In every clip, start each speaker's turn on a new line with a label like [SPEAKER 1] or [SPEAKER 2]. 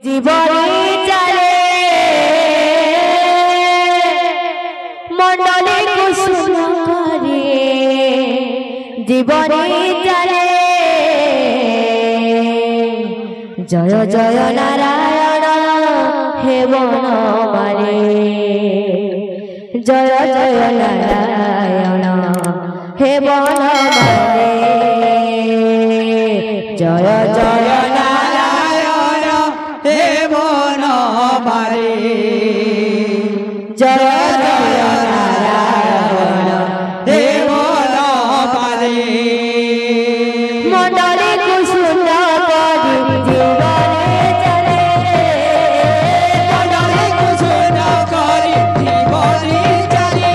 [SPEAKER 1] জীবনে চলে মন্ডলে কুসুম করে জীবনে চলে জয় জয় নারায়ণ হে বনমালী জয় জয় নারায়ণ হে বনমালী জয় জয়
[SPEAKER 2] নারায়ণ হে বনমালী
[SPEAKER 1] জয় জয় নারায়ণ
[SPEAKER 2] হে বনমালী
[SPEAKER 1] মন্ডলে কুসুম করে জীবনে চলে
[SPEAKER 2] মন্ডলে কুসুম করে জীবনে চলে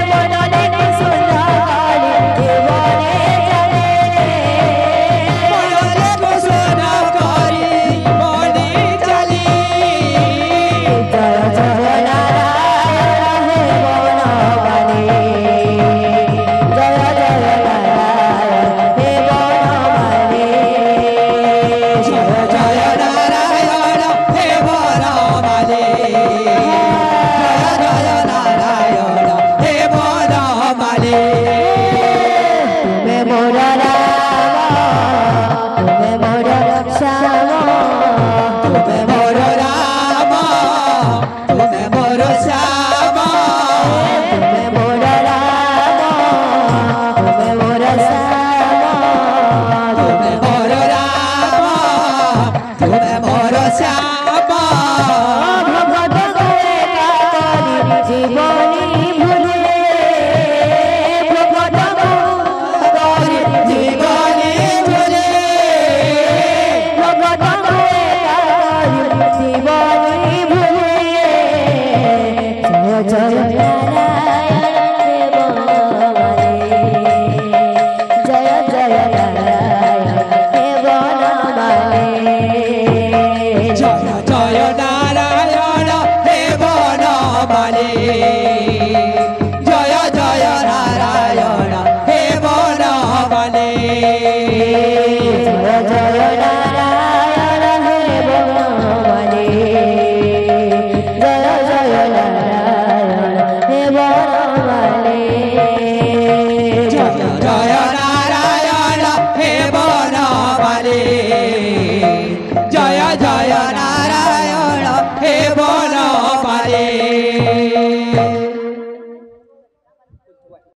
[SPEAKER 1] মন্ডলে কুসুম করে জীবনে চলে
[SPEAKER 2] মন্ডলে কুসুম করে জীবনে চলে
[SPEAKER 1] জয় জয় নারায়ণ হে বনমালী জয় জয় নারায়ণ হে বনমালী
[SPEAKER 2] জয় জয় নারায়ণ হে বনমালী জয় জয় নারায়ণ হে বনমালী
[SPEAKER 1] তুমি মোর রাম তুমি মোর শ্যাম
[SPEAKER 2] তুমি মোর রাম তুমি মোর শ্যাম
[SPEAKER 1] তুমি মোর রাম তুমি মোর শ্যাম
[SPEAKER 2] তুমি মোর রাম তুমি মোর শ্যাম
[SPEAKER 1] ভগত করে কাকরি জীবনী ভুলে ভগত করে
[SPEAKER 2] জীবনে চলে
[SPEAKER 1] ভগত করে কাকরি জীবনী ভুলে জয় জয় নারায়ণ হে বনমালী জয় জয় নারায়ণ হে বনমালী
[SPEAKER 2] জয় জয় নারায়ণ হে বনমালী জয় জয় নারায়ণ হে বনমালী